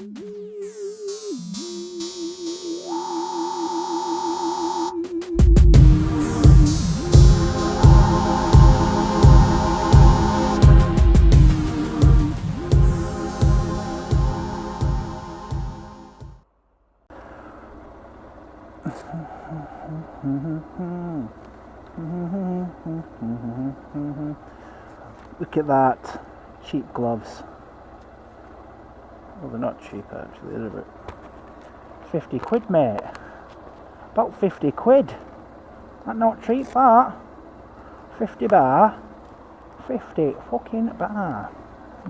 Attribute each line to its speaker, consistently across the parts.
Speaker 1: Look at that. Cheap gloves. Well, they're not cheap actually, they're about 50 quid, mate. About 50 quid. That's not cheap, that. 50 bar. 50 fucking bar.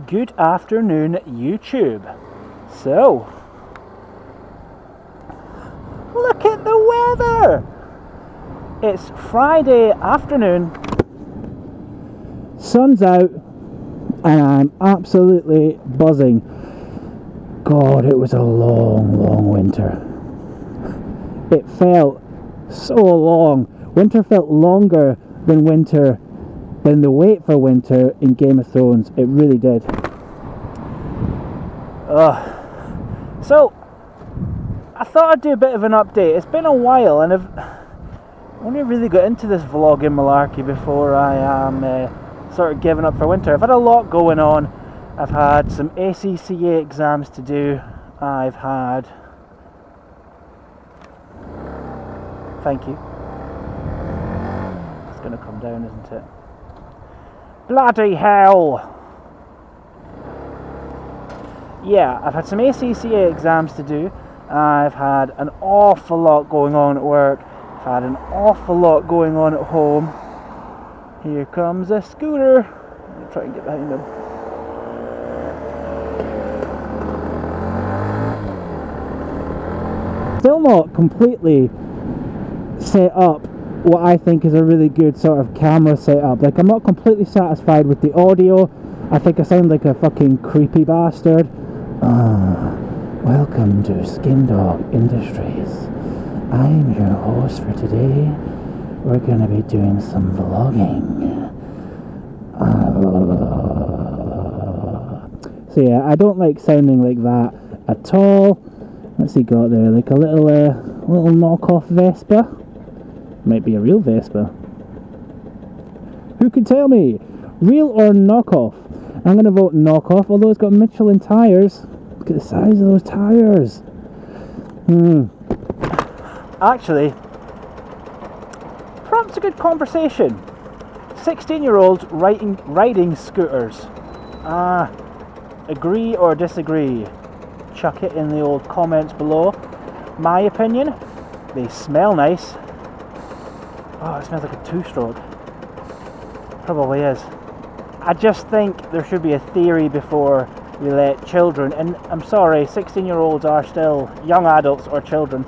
Speaker 1: Good afternoon, YouTube. So, look at the weather! It's Friday afternoon. Sun's out, and I'm absolutely buzzing. God, it was a long, long winter. It felt so long. Winter felt longer than the wait for winter in Game of Thrones. It really did. So, I thought I'd do a bit of an update. It's been a while, and I've only really got into this vlogging malarkey before I am sort of giving up for winter. I've had a lot going on. I've had some ACCA exams to do. I've had... Thank you. It's going to come down, isn't it? Bloody hell! Yeah, I've had some ACCA exams to do. I've had an awful lot going on at work. I've had an awful lot going on at home. Here comes a scooter. I'll try and get behind him. Still not completely set up what I think is a really good sort of camera setup. Like, I'm not completely satisfied with the audio. I think I sound like a fucking creepy bastard. Welcome to Skindog Industries. I'm your host for today. We're going to be doing some vlogging. So yeah, I don't like sounding like that at all. What's he got there? Like a little knockoff Vespa? Might be a real Vespa. Who can tell me? Real or knockoff? I'm going to vote knockoff, although it's got Michelin tyres. Look at the size of those tyres. Actually, perhaps a good conversation. 16-year-old riding scooters. Agree or disagree? Chuck it in the old comments below. My opinion, they smell nice. Oh, it smells like a two-stroke. Probably is. I just think there should be a theory before we let children, and I'm sorry, 16-year-olds are still young adults or children,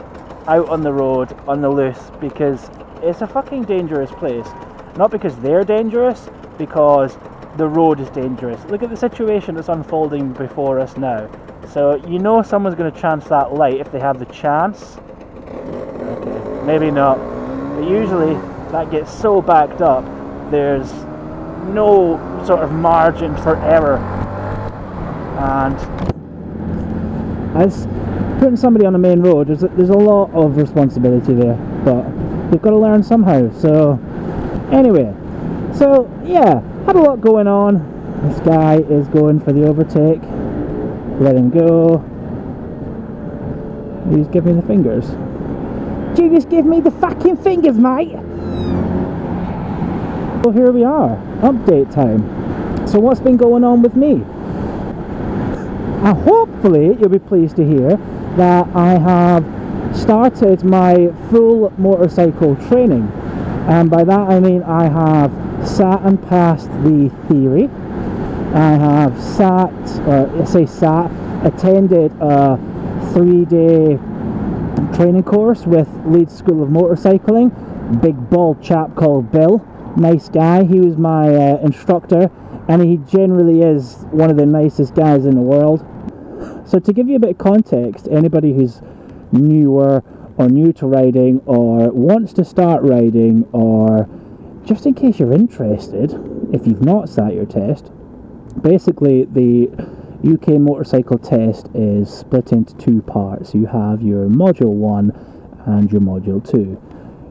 Speaker 1: out on the road, on the loose, because it's a fucking dangerous place. Not because they're dangerous, because the road is dangerous. Look at the situation that's unfolding before us now. So you know someone's going to chance that light if they have the chance. Okay, maybe not. But usually that gets so backed up, there's no sort of margin for error. And as putting somebody on the main road, there's a lot of responsibility there, but they've got to learn somehow. So anyway, so yeah, had a lot going on. This guy is going for the overtake. Let him go. He's giving me the fingers. You just give me the fucking fingers, mate. So here we are, update time. So what's been going on with me? And hopefully you'll be pleased to hear that I have started my full motorcycle training. And by that I mean I have sat and passed the theory. I have attended a 3-day training course with Leeds School of Motorcycling. Big bald chap called Bill. Nice guy. He was my instructor, and he generally is one of the nicest guys in the world. So to give you a bit of context, anybody who's newer or new to riding or wants to start riding, or just in case you're interested, if you've not sat your test, basically UK motorcycle test is split into two parts. You have your module 1 and your module 2.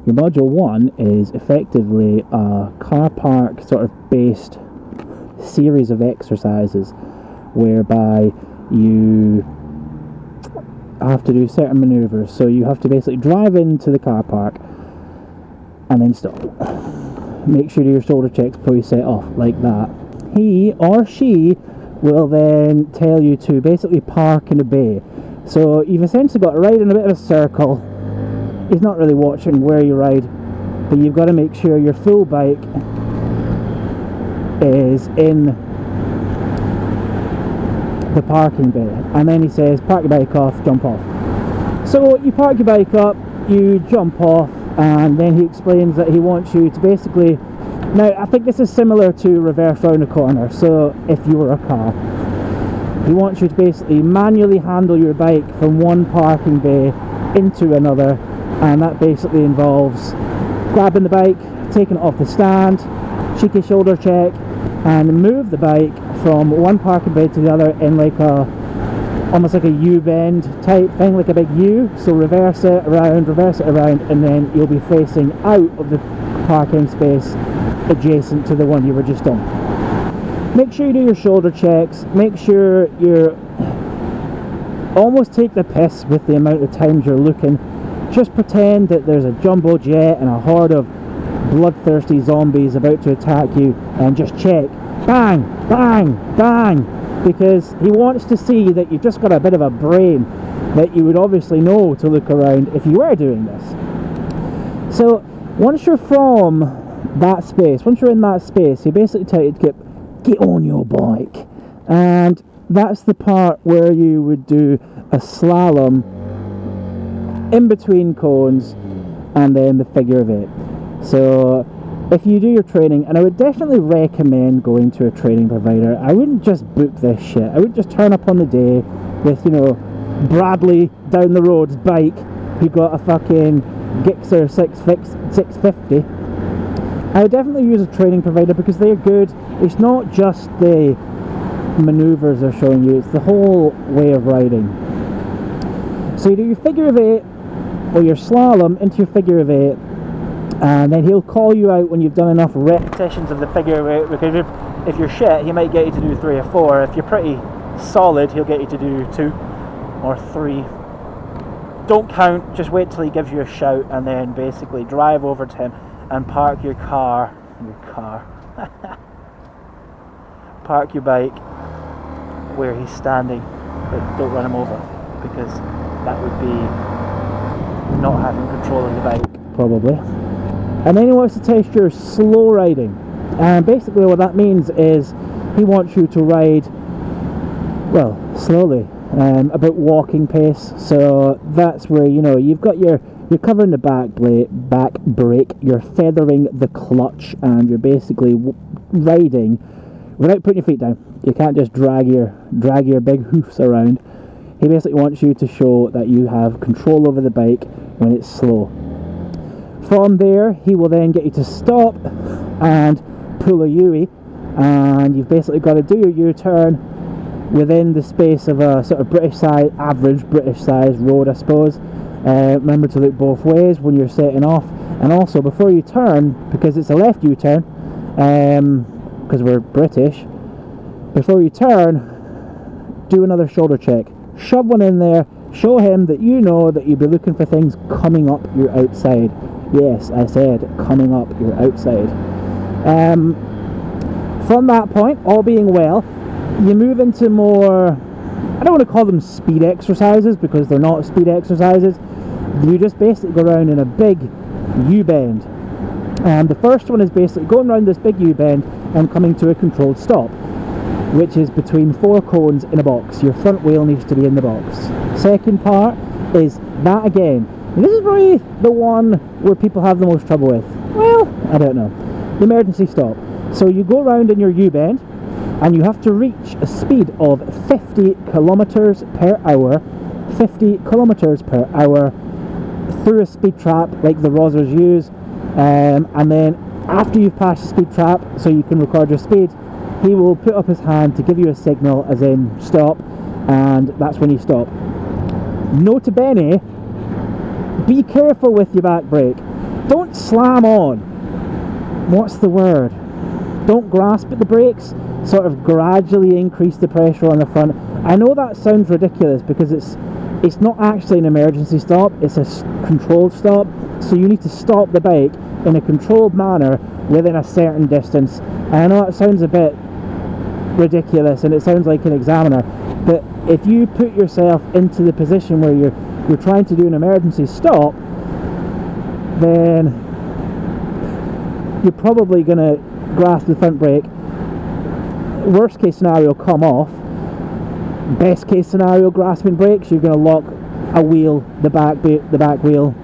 Speaker 1: Your module 1 is effectively a car park sort of based series of exercises whereby you have to do certain maneuvers. So you have to basically drive into the car park and then stop. Make sure you do your shoulder checks before you set off, like that. He or she will then tell you to basically park in a bay. So you've essentially got to ride in a bit of a circle. He's not really watching where you ride, but you've got to make sure your full bike is in the parking bay. And then he says, park your bike off, jump off. So you park your bike up, you jump off, and then he explains that he wants you to basically... Now, I think this is similar to reverse round a corner, so if you were a car. He wants you to basically manually handle your bike from one parking bay into another, and that basically involves grabbing the bike, taking it off the stand, cheeky shoulder check, and move the bike from one parking bay to the other in like a, almost like a U-bend type thing, like a big U. So reverse it around, and then you'll be facing out of the parking space adjacent to the one you were just on. Make sure you do your shoulder checks, make sure you're almost take the piss with the amount of times you're looking. Just pretend that there's a jumbo jet and a horde of bloodthirsty zombies about to attack you, and just check, bang, bang, bang, because he wants to see that you've just got a bit of a brain, that you would obviously know to look around if you were doing this. So once you're from that space, once you're in that space, he basically tell you to get on your bike, and that's the part where you would do a slalom in between cones and then the figure of 8. So if you do your training, and I would definitely recommend going to a training provider, I wouldn't just book this shit. I would just turn up on the day with, you know, Bradley down the road's bike who got a fucking Gixxer 650. I would definitely use a training provider because they're good. It's not just the maneuvers they're showing you, it's the whole way of riding. So you do your figure of 8 or your slalom into your figure of 8, and then he'll call you out when you've done enough repetitions of the figure of 8, because if you're shit, he might get you to do 3 or 4. If you're pretty solid, he'll get you to do 2 or 3. Don't count, just wait till he gives you a shout, and then basically drive over to him and park your park your bike where he's standing, but don't run him over, because that would be not having control of the bike, probably. And then he wants to test your slow riding, and basically what that means is he wants you to ride, well, slowly, about walking pace. So that's where, you know, you're covering the back brake, you're feathering the clutch, and you're basically riding without putting your feet down. You can't just drag your big hoofs around. He basically wants you to show that you have control over the bike when it's slow. From there, he will then get you to stop and pull a U-ey, and you've basically got to do your U-turn within the space of a sort of average British size road, I suppose. Remember to look both ways when you're setting off, and also before you turn, because it's a left U-turn, because we're British, before you turn, do another shoulder check. Shove one in there, show him that you know that you'll be looking for things coming up your outside. Yes, I said coming up your outside. From that point, all being well, you move into more, I don't want to call them speed exercises because they're not speed exercises. You just basically go around in a big U-bend. And the first one is basically going around this big U-bend and coming to a controlled stop, which is between 4 cones in a box. Your front wheel needs to be in the box. Second part is that again. And this is probably the one where people have the most trouble with. Well, I don't know. The emergency stop. So you go around in your U-bend, and you have to reach a speed of 50 kilometers per hour. 50 kilometers per hour through a speed trap like the Rozzers use, and then after you've passed the speed trap, so you can record your speed, he will put up his hand to give you a signal as in stop, and that's when you stop. Nota bene, be careful with your back brake. Don't slam on. What's the word? Don't grasp at the brakes. Sort of gradually increase the pressure on the front. I know that sounds ridiculous because it's not actually an emergency stop, it's a controlled stop. So you need to stop the bike in a controlled manner within a certain distance. And I know that sounds a bit ridiculous and it sounds like an examiner, but if you put yourself into the position where you're trying to do an emergency stop, then you're probably going to grasp the front brake. Worst case scenario, come off. Best case scenario, grasping brakes, you're going to lock a wheel, the back wheel,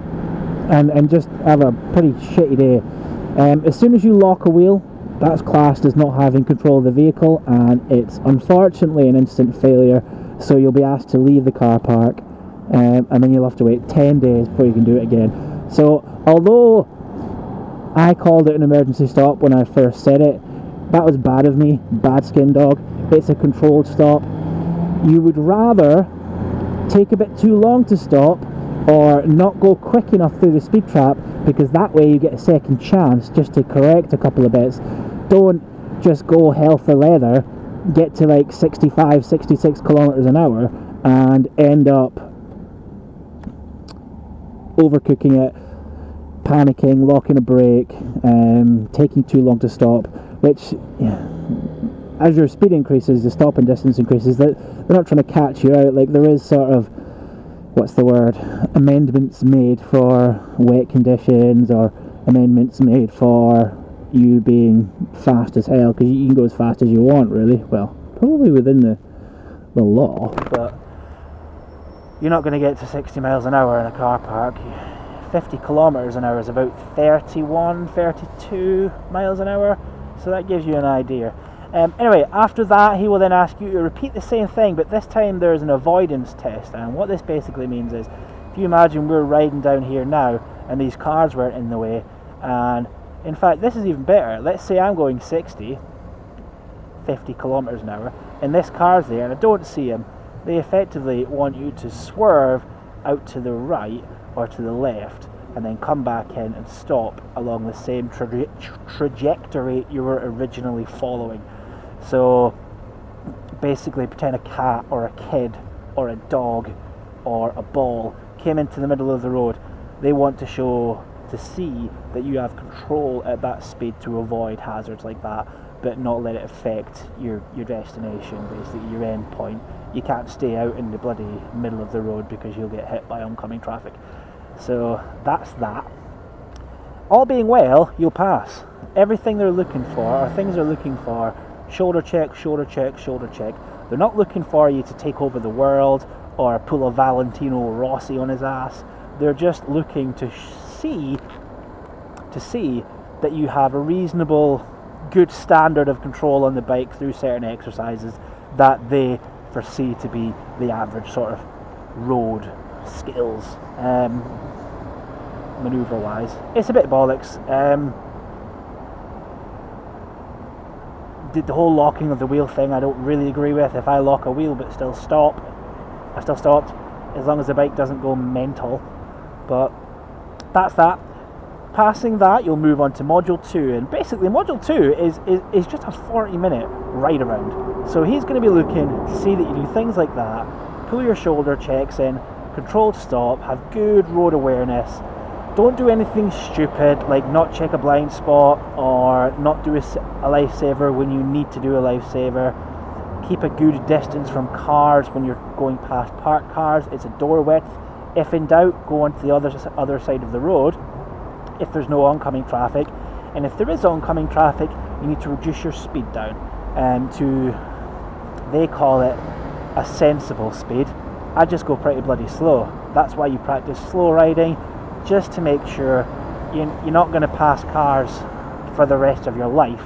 Speaker 1: and just have a pretty shitty day. As soon as you lock a wheel, that's classed as not having control of the vehicle, and it's unfortunately an instant failure, so you'll be asked to leave the car park, and then you'll have to wait 10 days before you can do it again. So although I called it an emergency stop when I first said it, that was bad of me, bad Skindog. It's a controlled stop. You would rather take a bit too long to stop or not go quick enough through the speed trap, because that way you get a second chance just to correct a couple of bits. Don't just go hell for leather, get to like 65, 66 kilometers an hour and end up overcooking it, panicking, locking a brake, taking too long to stop, which, as your speed increases, the stopping distance increases. They're not trying to catch you out. Like, there is sort of, what's the word, amendments made for wet conditions, or amendments made for you being fast as hell, because you can go as fast as you want, really. Well, probably within the law, but you're not going to get to 60 miles an hour in a car park. 50 kilometers an hour is about 31, 32 miles an hour, so that gives you an idea. Anyway, after that, he will then ask you to repeat the same thing, but this time there's an avoidance test. And what this basically means is, if you imagine we're riding down here now and these cars weren't in the way, and in fact this is even better. Let's say I'm going 50 kilometers an hour and this car's there and I don't see him. They effectively want you to swerve out to the right or to the left and then come back in and stop along the same trajectory you were originally following. So basically, pretend a cat or a kid or a dog or a ball came into the middle of the road. They want to see that you have control at that speed to avoid hazards like that, but not let it affect your destination, basically your end point. You can't stay out in the bloody middle of the road because you'll get hit by oncoming traffic. So that's that. All being well, you'll pass. Everything they're looking for, or things they're looking for, shoulder check, shoulder check, shoulder check. They're not looking for you to take over the world or pull a Valentino Rossi on his ass. They're just looking to see that you have a reasonable, good standard of control on the bike through certain exercises that they foresee to be the average sort of road skills, manoeuvre wise. It's a bit bollocks. The whole locking of the wheel thing I don't really agree with. If I lock a wheel but still stop, I still stopped, as long as the bike doesn't go mental. But that's that. Passing that, you'll move on to module 2, and basically module 2 is just a 40-minute ride around. So he's going to be looking to see that you do things like that, pull your shoulder checks in, controlled stop, have good road awareness. Don't do anything stupid like not check a blind spot or not do a lifesaver when you need to do a lifesaver. Keep a good distance from cars when you're going past parked cars. It's a door width. If in doubt, go onto the other side of the road if there's no oncoming traffic. And if there is oncoming traffic, you need to reduce your speed down to, they call it a sensible speed. I just go pretty bloody slow. That's why you practice slow riding, just to make sure you're not going to pass cars for the rest of your life.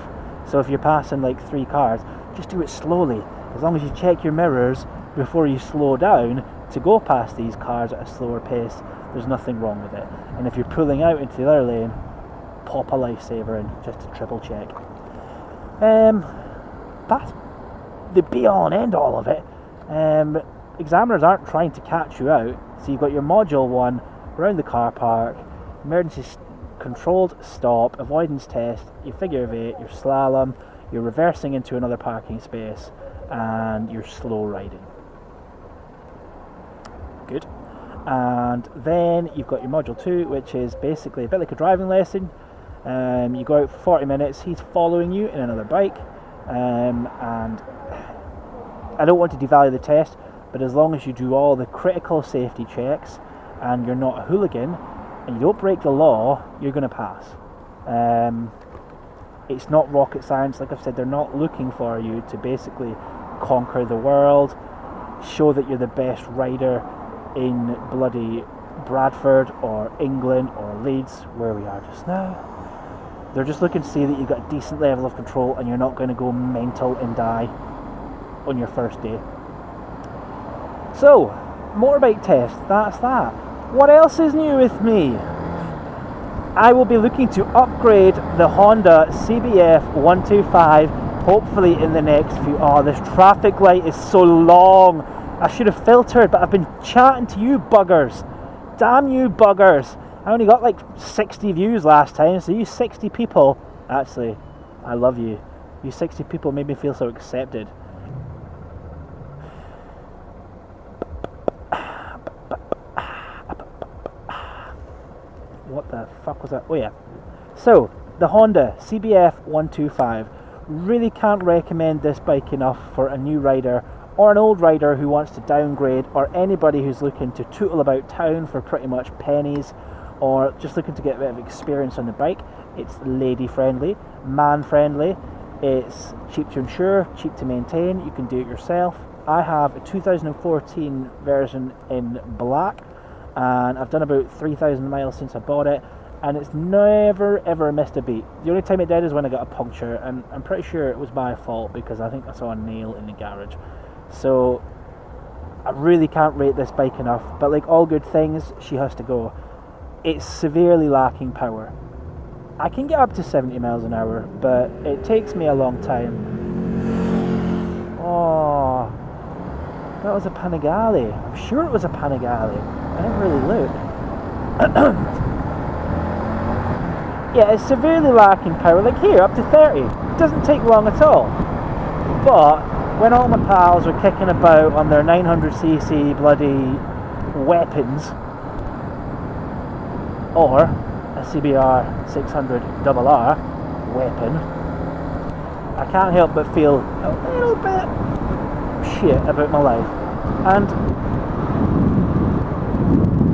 Speaker 1: So if you're passing like 3 cars, just do it slowly. As long as you check your mirrors before you slow down to go past these cars at a slower pace, there's nothing wrong with it. And if you're pulling out into the other lane, pop a lifesaver in just to triple check. that's the be-all and end-all of it. Examiners aren't trying to catch you out. So you've got your module 1 around the car park, emergency controlled stop, avoidance test, your figure of 8, your slalom, you're reversing into another parking space, and you're slow riding. Good. And then you've got your module 2, which is basically a bit like a driving lesson. You go out for 40 minutes, he's following you in another bike, and I don't want to devalue the test, but as long as you do all the critical safety checks and you're not a hooligan and you don't break the law, you're going to pass. It's not rocket science. Like I've said, they're not looking for you to basically conquer the world, show that you're the best rider in bloody Bradford or England or Leeds, where we are just now. They're just looking to see that you've got a decent level of control and you're not going to go mental and die on your first day. So, motorbike test, that's that. What else is new with me? I will be looking to upgrade the Honda CBF 125, hopefully in the next few... Oh, this traffic light is so long. I should have filtered, but I've been chatting to you buggers. Damn you buggers. I only got like 60 views last time, so you 60 people... Actually, I love you. You 60 people made me feel so accepted. What the fuck was that? Oh yeah. So, the Honda CBF 125. Really can't recommend this bike enough for a new rider or an old rider who wants to downgrade, or anybody who's looking to tootle about town for pretty much pennies, or just looking to get a bit of experience on the bike. It's lady friendly, man friendly, it's cheap to insure, cheap to maintain, you can do it yourself. I have a 2014 version in black, and I've done about 3,000 miles since I bought it, and it's never ever missed a beat. The only time it did is when I got a puncture, and I'm pretty sure it was my fault because I think I saw a nail in the garage. So I really can't rate this bike enough, but like all good things, she has to go. It's severely lacking power. I can get up to 70 miles an hour, but it takes me a long time. Oh, that was a Panigale. I'm sure it was a Panigale. I didn't really look. Yeah, it's severely lacking power. Like here, up to 30. It doesn't take long at all. But when all my pals are kicking about on their 900cc bloody weapons, or a CBR 600RR weapon, I can't help but feel a little bit shit about my life. And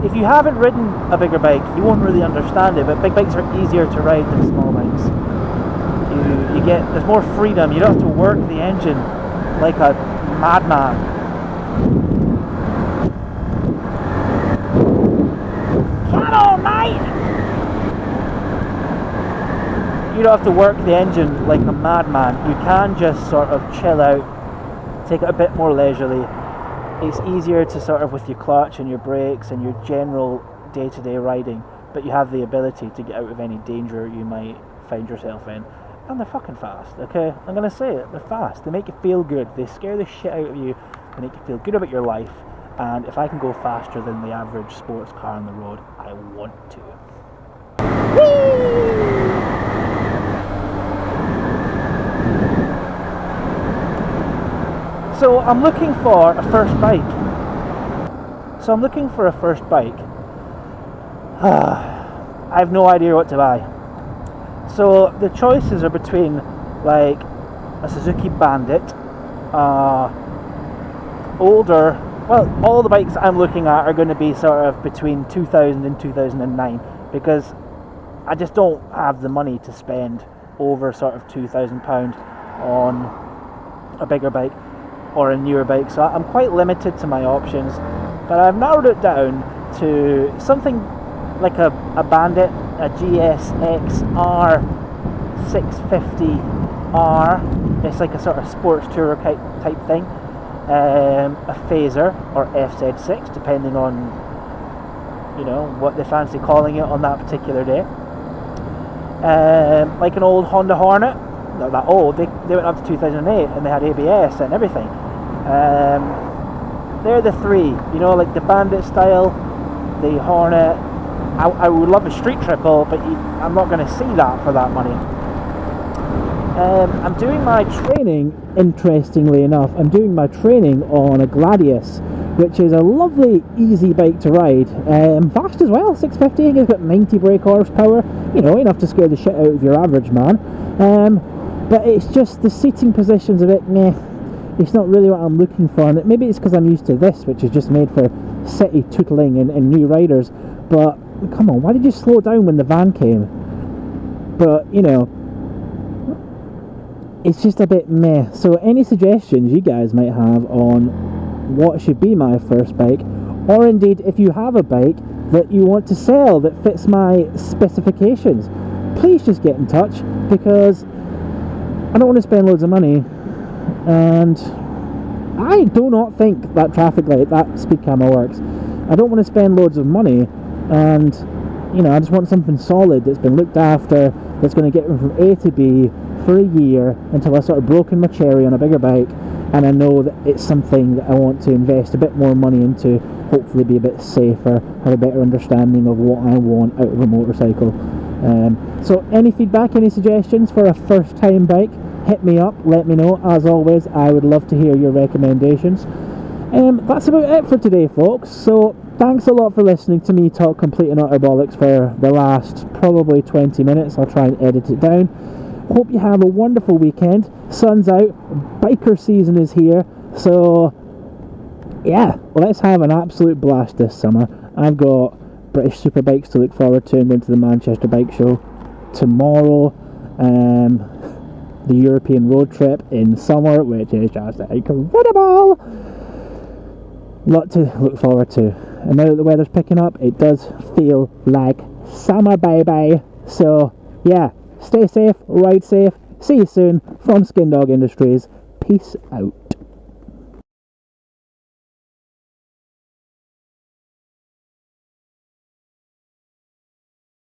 Speaker 1: if you haven't ridden a bigger bike, you won't really understand it, but big bikes are easier to ride than small bikes. There's more freedom. You don't have to work the engine like a madman. Come on, mate! You don't have to work the engine like a madman. You can just sort of chill out, take it a bit more leisurely. It's easier to sort of with your clutch and your brakes and your general day-to-day riding, but you have the ability to get out of any danger you might find yourself in. And they're fucking fast, okay? I'm gonna say it, they're fast. They make you feel good. They scare the shit out of you. They make you feel good about your life. And if I can go faster than the average sports car on the road, I want to. Whee! So I'm looking for a first bike. I have no idea what to buy. So the choices are between like a Suzuki Bandit, older, well, all the bikes I'm looking at are going to be sort of between 2000 and 2009, because I just don't have the money to spend over sort of £2,000 on a bigger bike or a newer bike, so I'm quite limited to my options. But I've narrowed it down to something like a Bandit, a GSX-R 650R. It's like a sort of sports tourer type thing. A Phaser or FZ6, depending on, you know, what they fancy calling it on that particular day. Like an old Honda Hornet, not that old. They went up to 2008 and they had ABS and everything. They're the three, you know, like the Bandit style, the Hornet. I would love a street triple, but I'm not going to see that for that money. I'm doing my training, interestingly enough, I'm doing my training on a Gladius, which is a lovely, easy bike to ride. Fast as well, 650, it's got 90 brake horsepower, you know, enough to scare the shit out of your average man. But it's just the seating position's a bit meh. It's not really what I'm looking for, and maybe it's because I'm used to this, which is just made for city tootling and new riders. But come on, why did you slow down when the van came? But you know, it's just a bit meh. So any suggestions you guys might have on what should be my first bike, or indeed if you have a bike that you want to sell that fits my specifications, please just get in touch, because I don't want to spend loads of money, and I do not think that traffic light, that speed camera works. I don't want to spend loads of money, and you know, I just want something solid that's been looked after, that's going to get me from A to B for a year until I sort of broken my cherry on a bigger bike, and I know that it's something that I want to invest a bit more money into, hopefully be a bit safer, have a better understanding of what I want out of a motorcycle. So any feedback, any suggestions for a first time bike, hit me up, let me know. As always, I would love to hear your recommendations. That's about it for today, folks. So thanks a lot for listening to me talk complete and utter bollocks for the last probably 20 minutes. I'll try and edit it down. Hope you have a wonderful weekend. Sun's out, biker season is here, so yeah, let's have an absolute blast this summer. I've got British Superbikes to look forward to. I'm going to the Manchester Bike Show tomorrow, the European road trip in summer, which is just incredible. Lot to look forward to, and now that the weather's picking up, it does feel like summer, baby. So yeah, stay safe, ride safe. See you soon from Skindog Industries. Peace out.